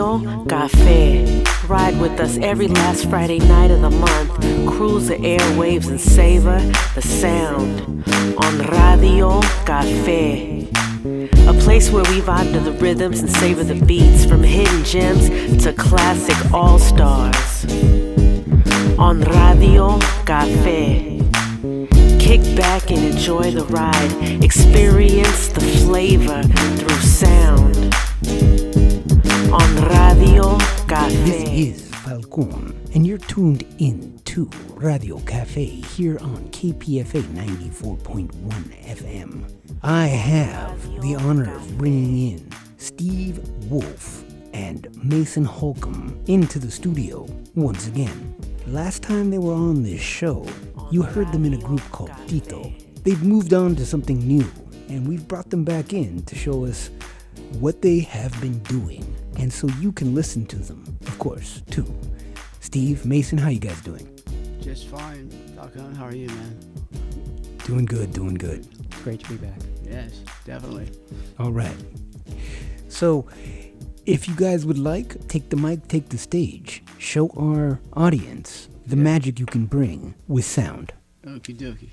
Radio Café. Ride with us every last Friday night of the month. Cruise the airwaves and savor the sound on Radio Café. A place where we vibe to the rhythms and savor the beats, from hidden gems to classic all-stars. On Radio Café. Kick back and enjoy the ride. Experience the flavor through sound. On Radio Café. This is Holcomb, and you're tuned in to Radio Café here on KPFA 94.1 FM. I have the honor of bringing in Steve Wolf and Mason Holcomb into the studio once again. Last time they were on this show, you heard them in a group called Tito. They've moved on to something new, and we've brought them back in to show us what they have been doing, and so you can listen to them, of course, too. Steve, Mason, how you guys doing? Just fine. Falcon, how are you, man? Doing good, doing good. Great to be back. Yes, definitely. All right. So, if you guys would like, take the mic, take the stage. Show our audience the magic you can bring with sound. Okie dokie.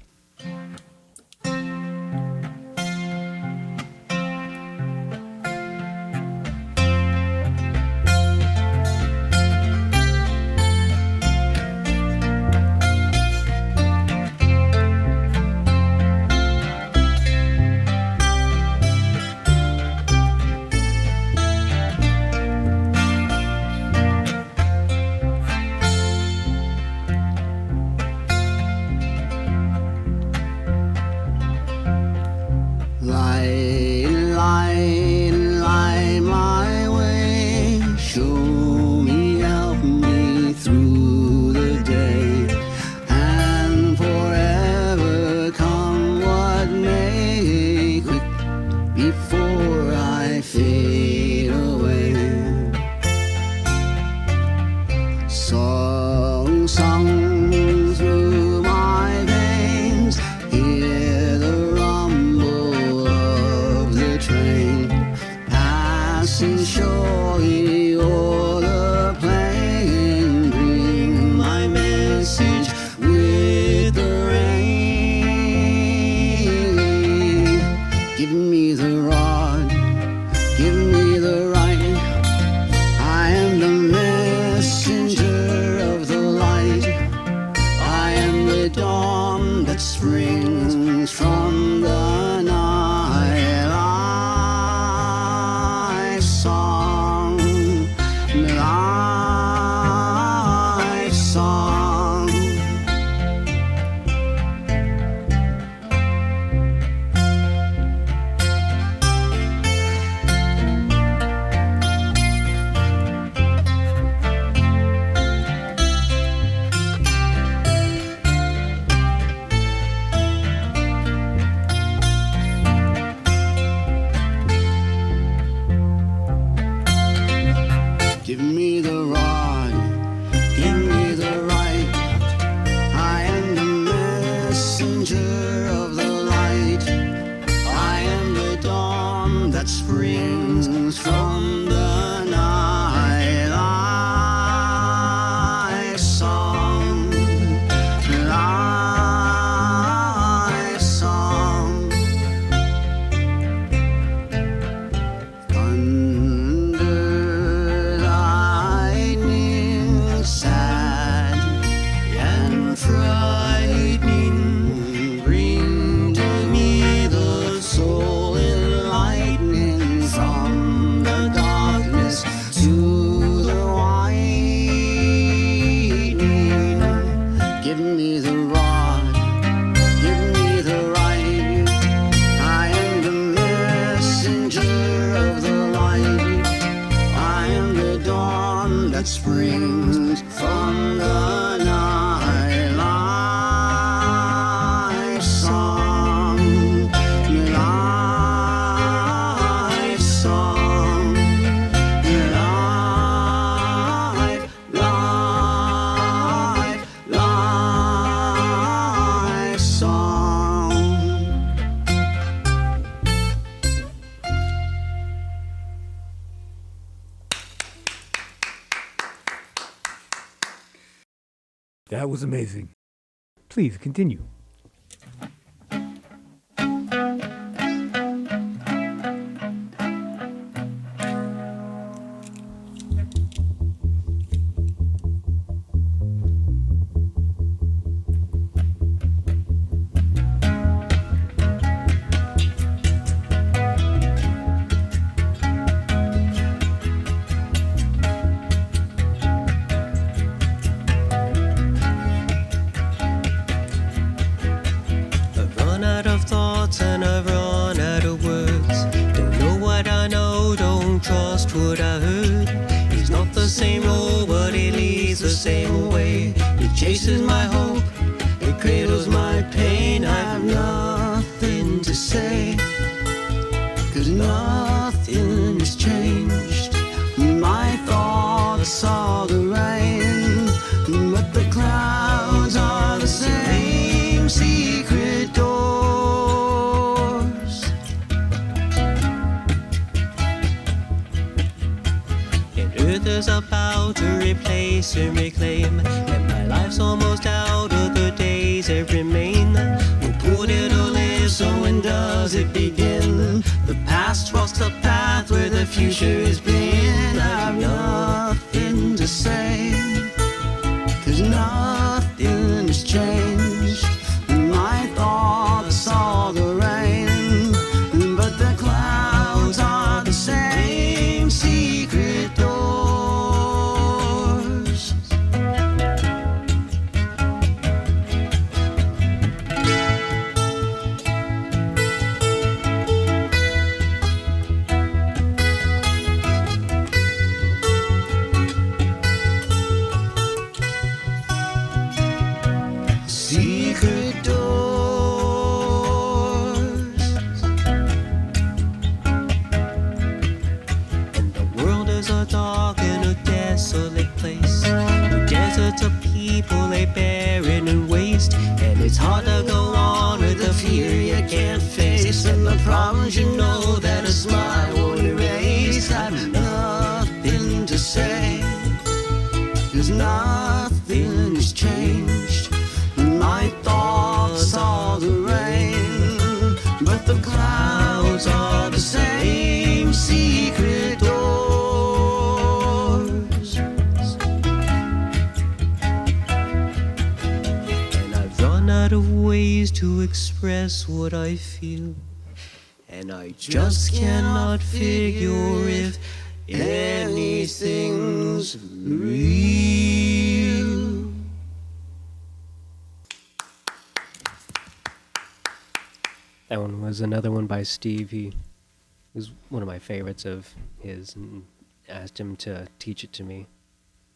That was amazing. Please continue. And I've run out of words. Don't know what I know, don't trust what I heard. It's not the same road, but it leads the same way. It chases my hope, it cradles my pain. I have nothing to say, 'cause nothing has changed. My thoughts are the rain, but the clouds are the same. Secret door. Is about to replace and reclaim, and my life's almost out of the days that remain. We'll put it all in, so when does it begin? The past walks the path where the future has been. I have nothing to say, 'cause nothing has changed. My thoughts are the rain, but the clouds are the same. Secret door. Of people they barren and waste, and it's hard to go on with the fear you can't face, and the problems you know that a smile won't erase. I've nothing to say, 'cause nothing has changed. My thoughts are the rain, but the clouds are the same. Secret doors. Out of ways to express what I feel, and I just cannot figure if anything's real. That one was another one by Steve. He was one of my favorites of his, and asked him to teach it to me,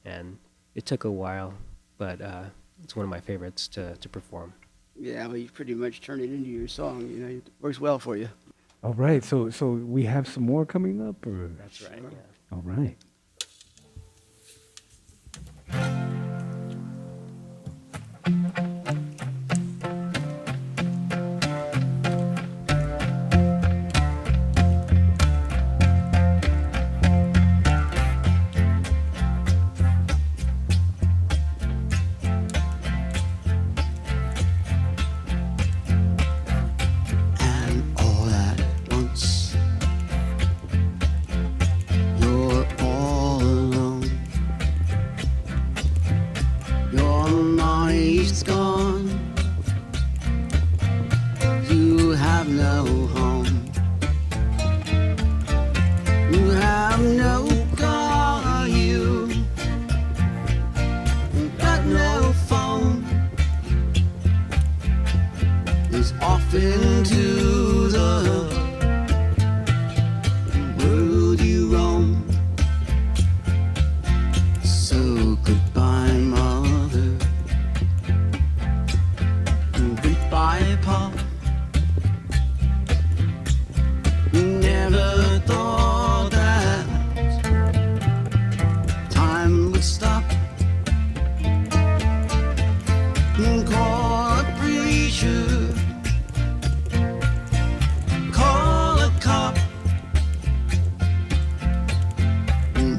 and it took a while, but it's one of my favorites to perform. Yeah, well, you pretty much turned it into your song. You know, it works well for you. All right, so we have some more coming up, or? That's right, yeah. All right.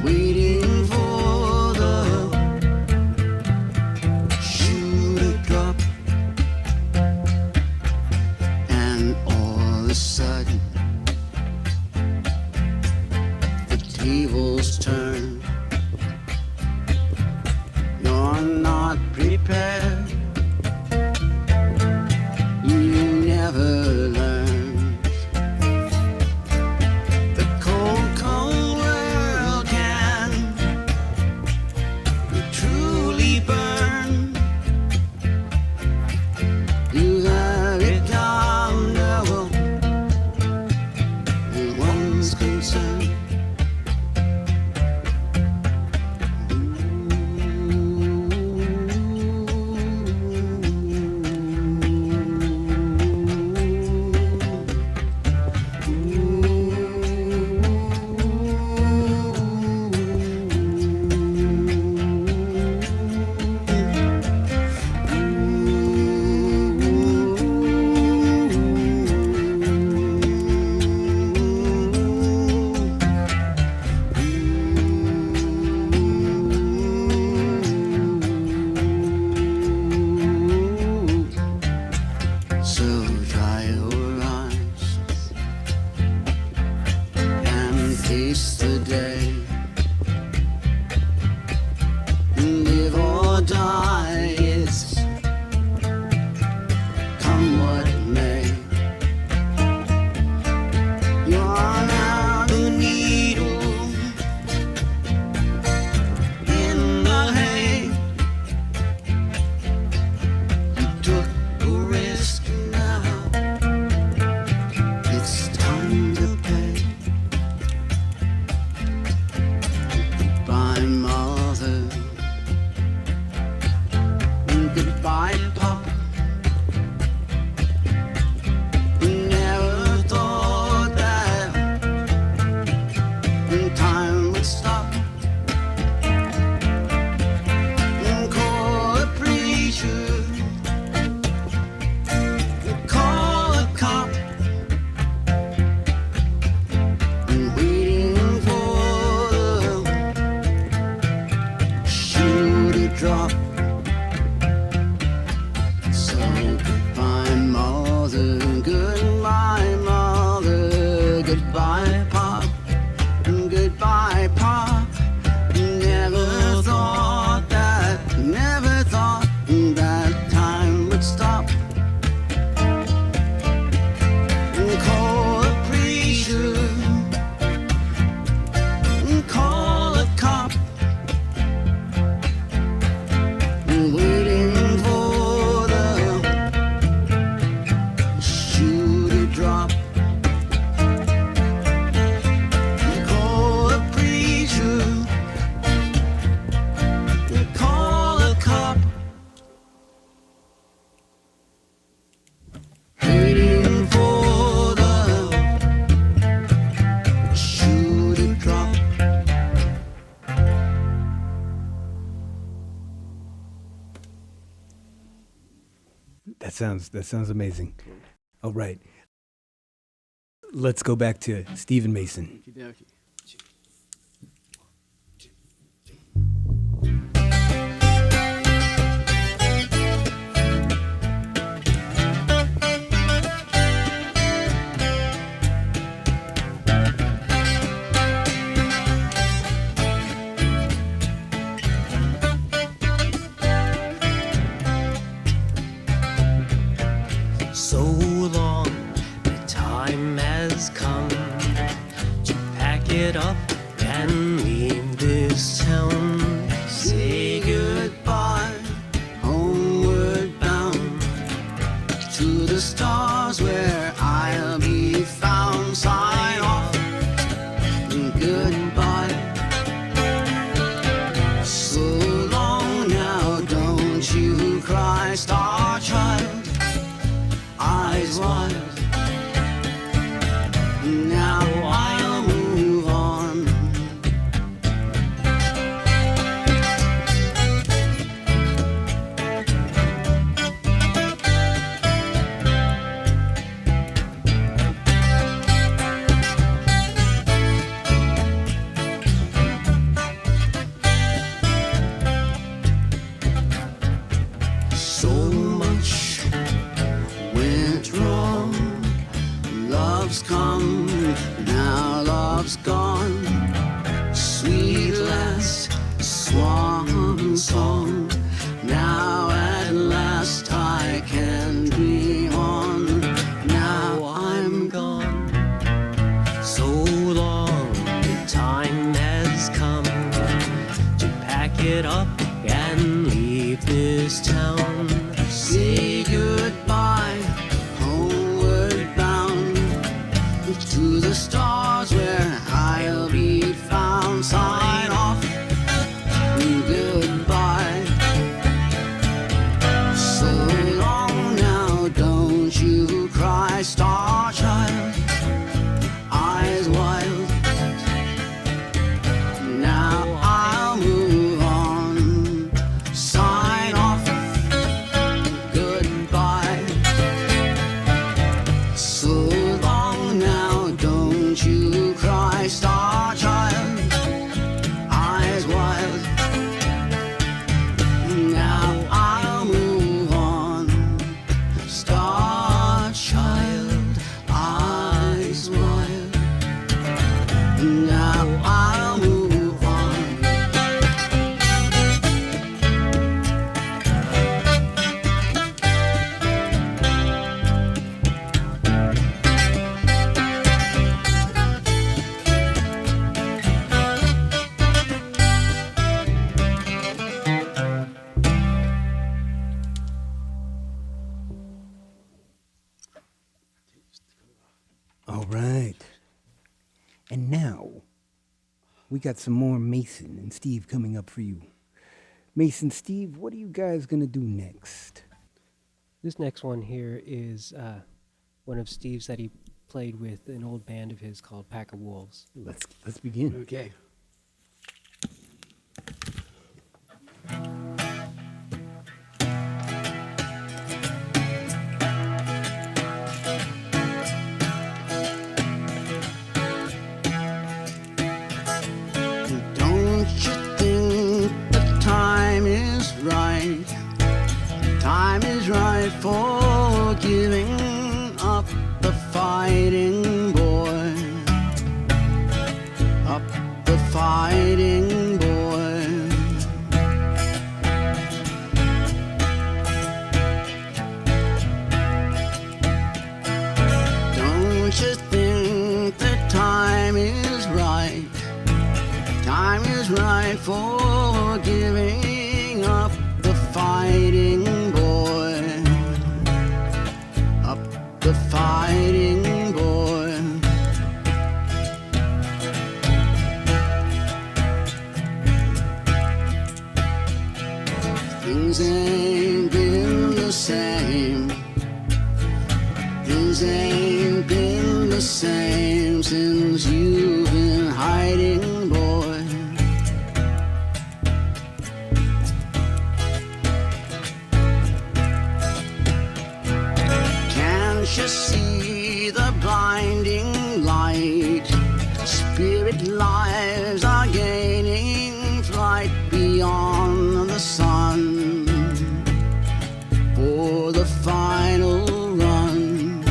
Waiting for the shoe stop and call a preacher and call a cop, waiting for the shoe to drop. Call a preacher and call a cop, waiting for the shoe to drop. That sounds amazing. All right. Let's go back to Stephen Mason. Okey-dokey. So long, the time has come to pack it up and leave this town. Say goodbye, homeward bound to the stars where I'll be found. Sign off, goodbye. So long now, don't you cry, star child, eyes wide. Now I'll move on. So much went wrong. Love's come, now love's gone. Sweet last swan song. Now at last I can dream on. Now I'm gone. So long, the time has come to pack it up and leave this town. Say goodbye, homeward bound to the stars where I'll be found. Sign off, goodbye. So long now, don't you cry, star child, eyes wild. Now I'll move on. Sign off, goodbye. So long now, don't you cry, star child, eyes wild. Now I'll move on. Star child, eyes wild. Now I'll move on. All right. And now, we got some more Mason and Steve coming up for you. Mason, Steve, what are you guys going to do next? This next one here is one of Steve's that he played with an old band of his called Pack of Wolves. Let's begin. Okay. Don't you think the time is right? Time is right for giving up the fighting, boy. Up the fighting, boy. for giving up the fighting boy, up the fighting boy. Things ain't been the same. Things ain't been the same since you've been hiding, boy. Can't you see the blinding light? Spirit lives are gaining flight beyond the sun for the final run.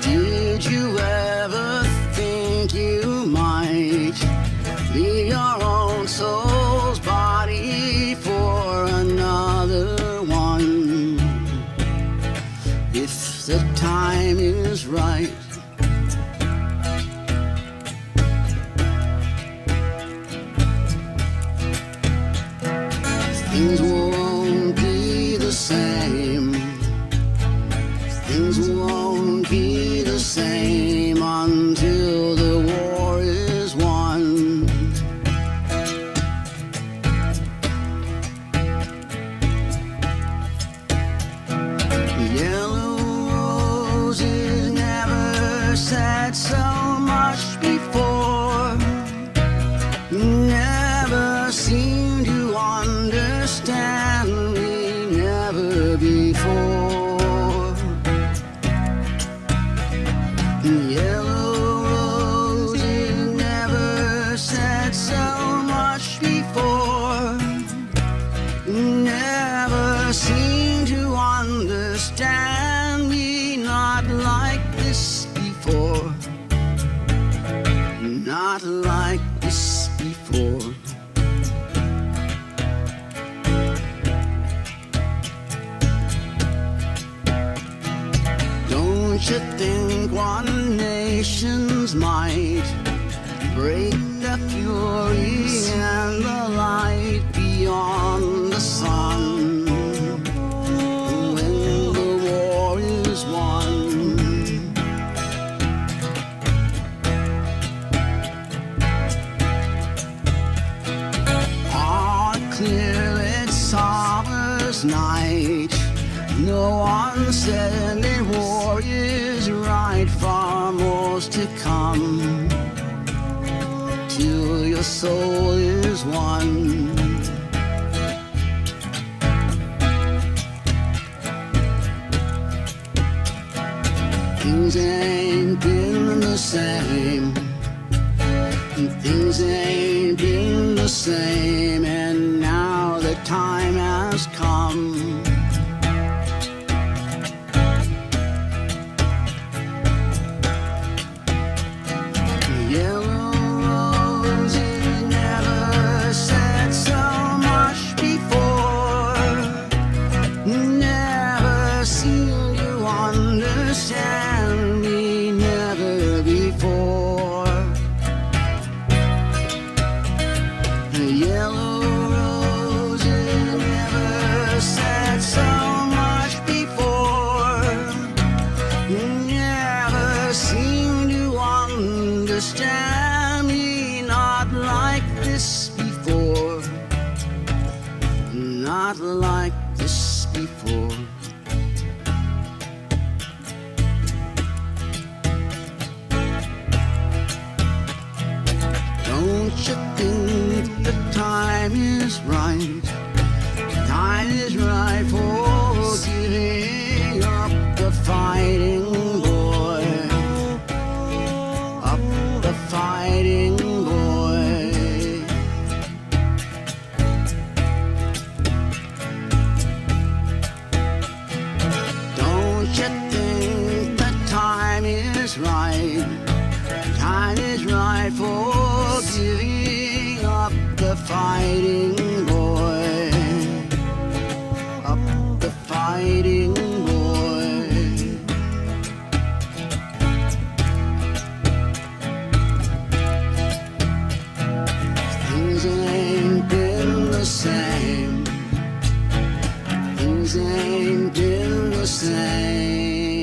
Did you ever think you might leave your own soul's body for another one? If the time is right. Things won't be the same. Things won't be the same until the war is won. Yellow roses never said so much before. Never seemed to understand me, never before. Yellow roses never said so much before. Never seemed to understand me, not like this before. Not like this before. Don't you think one nation's might break the fury and the light beyond the sun when the war is won? Clear it's summer's night. No one said that war is right. Far more's to come till your soul is one. Things ain't been the same. Things ain't been the same, and now the time has come. Yellow roses never said so much before. Never seemed to understand me, never before. Yellow roses never said so much before. Never seemed to understand me, not like this before. Not like this before. Don't you think the time is right? Time is right for giving up the fighting boy. Up the fighting boy. Don't you think the time is right? Time is right for giving up the fighting boy. Up the fighting boy. Things ain't been the same. Things ain't been the same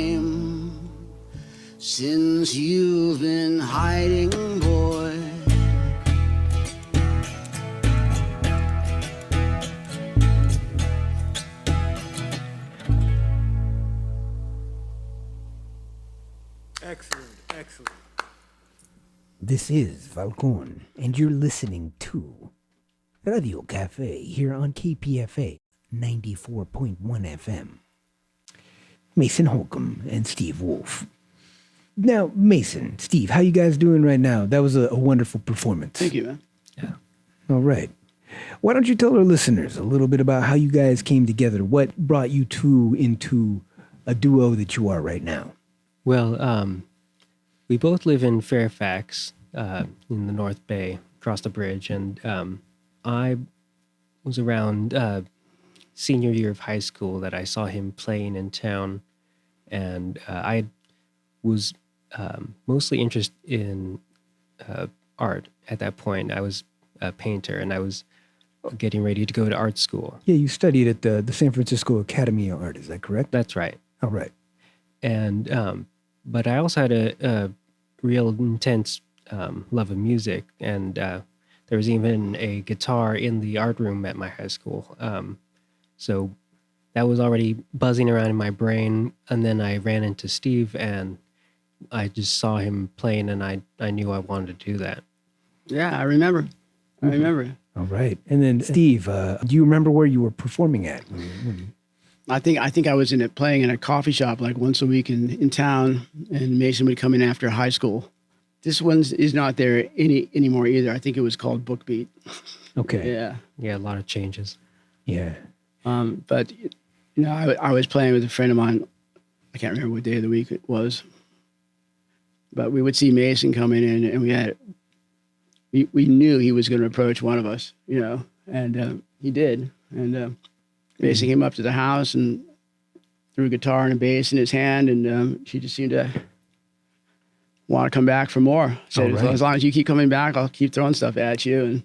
since you've been hiding, boy. Excellent, excellent. This is Falcon, and you're listening to Radio Café here on KPFA 94.1 FM. Mason Holcomb and Steve Wolf. Now, Mason, Steve, how you guys doing right now? That was a wonderful performance. Thank you, man. Yeah. All right. Why don't you tell our listeners a little bit about how you guys came together? What brought you two into a duo that you are right now? Well, we both live in Fairfax, in the North Bay, across the bridge, and I was around senior year of high school that I saw him playing in town, and I was mostly interested in art at that point. I was a painter, and I was getting ready to go to art school. Yeah, you studied at the San Francisco Academy of Art, is that correct? That's right. All right. And but I also had a real intense love of music, and there was even a guitar in the art room at my high school. So that was already buzzing around in my brain, and then I ran into Steve, and I just saw him playing, and I knew I wanted to do that. Yeah, I remember. All right. And then, Steve, do you remember where you were performing at? I think I was playing in a coffee shop like once a week in town, and Mason would come in after high school. This one is not there anymore either. I think it was called Bookbeat. Okay. Yeah. Yeah, a lot of changes. Yeah. But I was playing with a friend of mine. I can't remember what day of the week it was, but we would see Mason coming in, and we knew he was going to approach one of us, and he did. And Mason came up to the house and threw a guitar and a bass in his hand, and she just seemed to want to come back for more. So as long as you keep coming back, I'll keep throwing stuff at you. And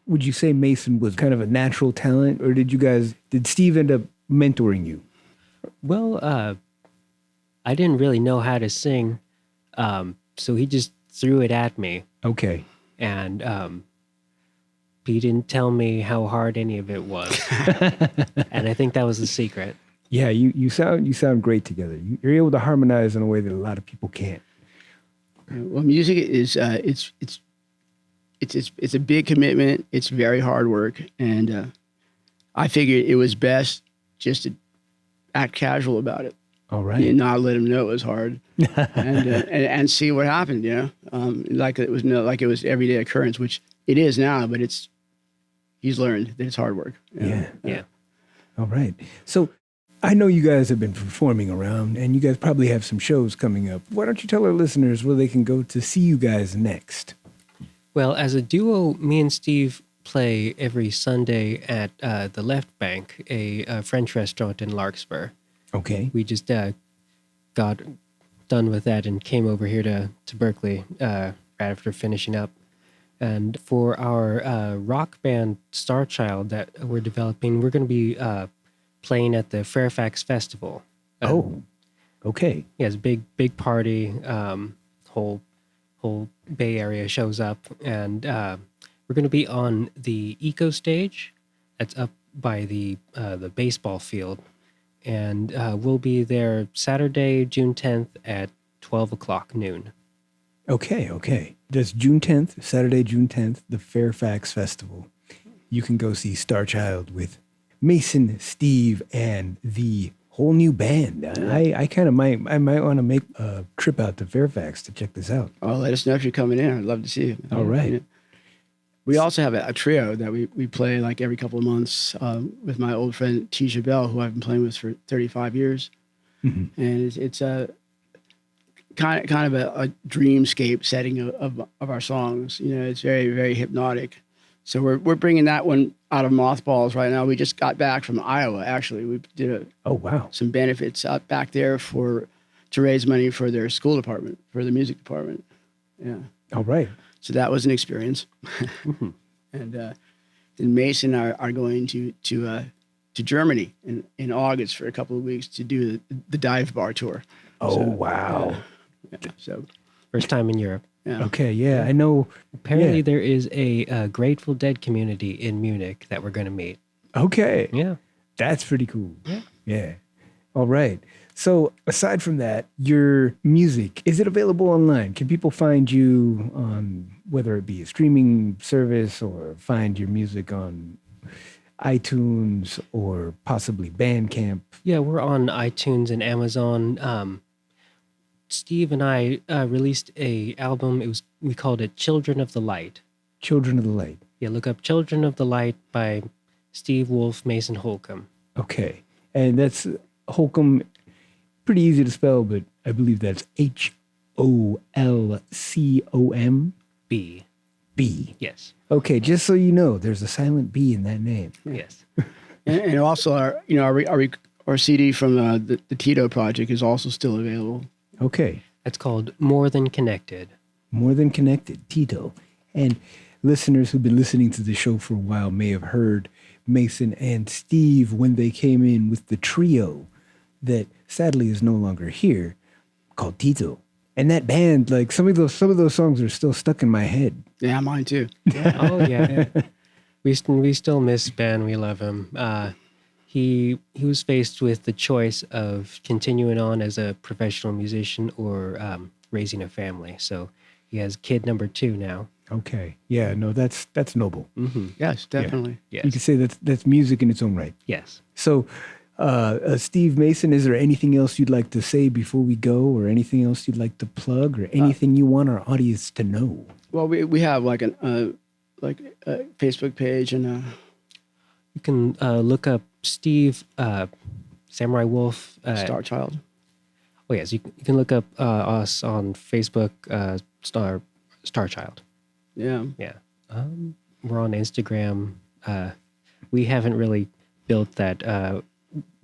would you say Mason was kind of a natural talent, or did Steve end up mentoring you? Well, I didn't really know how to sing, so he just threw it at me. Okay. And he didn't tell me how hard any of it was. And I think that was the secret. Yeah, you sound great together. You're able to harmonize in a way that a lot of people can't. Well, music is it's a big commitment. It's very hard work, and I figured it was best just to act casual about it. All right, and not let him know it was hard, and see what happened. Like it was everyday occurrence, which it is now, but he's learned that it's hard work. Yeah. All right, so I know you guys have been performing around, and you guys probably have some shows coming up. Why don't you tell our listeners where they can go to see you guys next? Well, as a duo, me and Steve play every Sunday at the Left Bank, a French restaurant in Larkspur. Okay. We just got done with that and came over here to Berkeley right after finishing up. And for our rock band Starchild that we're developing, we're going to be playing at the Fairfax Festival. Okay. Yeah, it's a big party. Whole Bay Area shows up, and we're going to be on the Eco Stage. That's up by the baseball field, and we'll be there Saturday, June 10th at 12 o'clock noon. Okay. That's June 10th, Saturday, June 10th, the Fairfax Festival. You can go see Starchild with Mason, Steve, and the whole new band. I might want to make a trip out to Fairfax to check this out. Oh, let us know if you're coming in. I'd love to see you. All right. We also have a trio that we play like every couple of months with my old friend Tisha Bell, who I've been playing with for 35 years. Mm-hmm. And it's a kind of a dreamscape setting of our songs. It's very, very hypnotic. So we're bringing that one out of mothballs right now. We just got back from Iowa. Actually, we did some benefits out back there to raise money for their school department, for the music department. Yeah. All right. So that was an experience. Mm-hmm. and then Mason are going to Germany in August for a couple of weeks to do the dive bar tour. Oh, wow. So First time in Europe. yeah. Okay, yeah, I know. Apparently, Yeah. there is a Grateful Dead community in Munich that we're going to meet. Okay. Yeah. That's pretty cool. Yeah. All right. So aside from that, your music, is it available online? Can people find you on whether it be a streaming service or find your music on iTunes or possibly Bandcamp? Yeah, we're on iTunes and Amazon. Steve and I released a album. We called it Children of the Light. Children of the Light. Yeah, look up Children of the Light by Steve Wolf, Mason Holcomb. Okay. And that's Holcomb, pretty easy to spell, but I believe that's Holcomb. B. B. Yes. Okay, just so you know, there's a silent B in that name. Yes. And also our CD from the Tito project is also still available. Okay. That's called More Than Connected. More Than Connected, Tito. And listeners who've been listening to the show for a while may have heard Mason and Steve when they came in with the trio that sadly is no longer here, called Tito. And that band, like some of those songs are still stuck in my head. Yeah, mine too. Oh yeah. We still miss Ben. We love him. He was faced with the choice of continuing on as a professional musician or raising a family. So he has kid number 2 now. Okay. Yeah, no, that's noble. Mm-hmm. Yes, definitely. Yes. You can say that's music in its own right. Yes. So, Steve Mason, is there anything else you'd like to say before we go, or anything else you'd like to plug, or anything you want our audience to know? Well, we have like a Facebook page and You can look up Steve Samurai Wolf. Star Child. Oh yes, you can look up us on Facebook, Star Child. Yeah. Yeah. We're on Instagram. We haven't really built that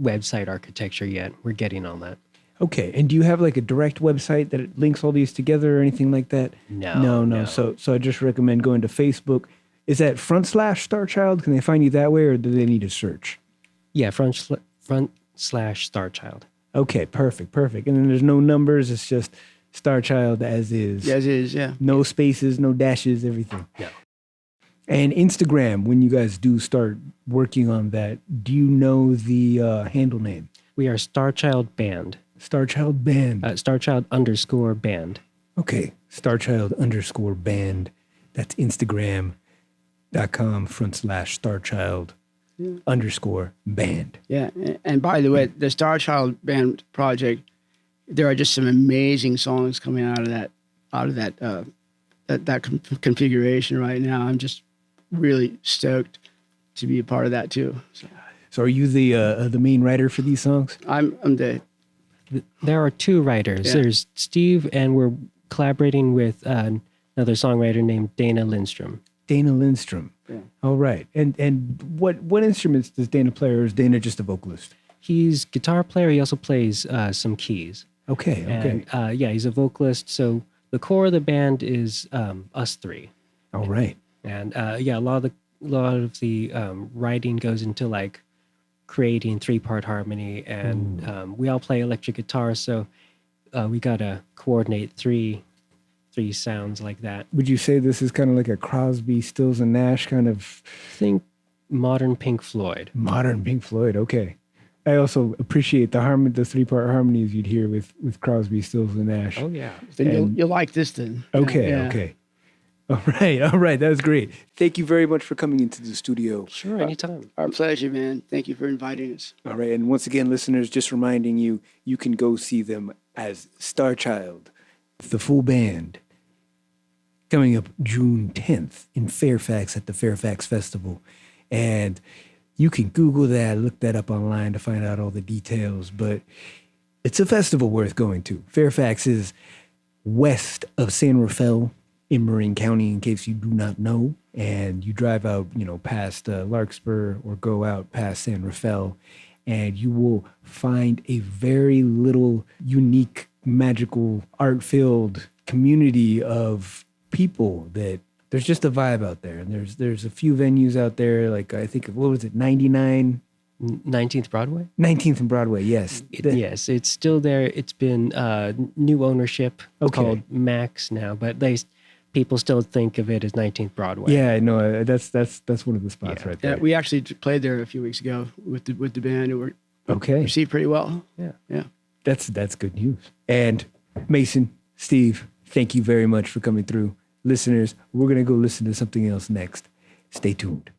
website architecture yet. We're getting on that. Okay. And do you have like a direct website that links all these together or anything like that? No. So I just recommend going to Facebook. Is that /Starchild? Can they find you that way, or do they need to search? Yeah, front/Starchild. Okay, perfect. And then there's no numbers. It's just Starchild as is. As is, yeah. No spaces, no dashes, everything. No. And Instagram, when you guys do start working on that, do you know the handle name? We are Starchild Band. Starchild Band. Starchild_band. Okay. Starchild_band. That's Instagram.com/Starchild_band. Yeah. And by the way, the Star Child Band project, there are just some amazing songs coming out of that configuration right now. I'm just really stoked to be a part of that too. So are you the main writer for these songs? I'm the There are 2 writers. Yeah. There's Steve, and we're collaborating with another songwriter named Dana Lindstrom. Dana Lindstrom. Yeah. All right. And what instruments does Dana play, or is Dana just a vocalist? He's guitar player. He also plays some keys. Okay. And he's a vocalist. So the core of the band is us 3. All right. And a lot of the writing goes into like creating 3-part harmony, and we all play electric guitar, so we gotta coordinate three sounds like that. Would you say this is kind of like a Crosby, Stills, and Nash kind of Think modern Pink Floyd. modern Pink Floyd? Okay. I also appreciate the 3-part harmonies you'd hear with Crosby, Stills, and Nash. Oh yeah. then you'll like this then. Okay. Yeah. Okay. All right. That was great. Thank you very much for coming into the studio. Sure, anytime. Our pleasure, man. Thank you for inviting us. All right. And once again, listeners, just reminding you, you can go see them as Starchild, the full band, coming up June 10th in Fairfax at the Fairfax Festival. And you can Google that, look that up online to find out all the details. But it's a festival worth going to. Fairfax is west of San Rafael in Marin County, in case you do not know. And you drive out, past Larkspur or go out past San Rafael, and you will find a very little unique, magical, art-filled community of people that There's just a vibe out there, and there's a few venues out there. Like I think, what was it, 99? 19th Broadway? 19th and Broadway, yes. Yes, it's still there. It's been new ownership called Max now, but people still think of it as 19th Broadway. Yeah, no, that's one of the spots right there. Yeah, we actually played there a few weeks ago with the band. It were received pretty well. Yeah. That's good news. And Mason, Steve, thank you very much for coming through. Listeners, we're going to go listen to something else next. Stay tuned.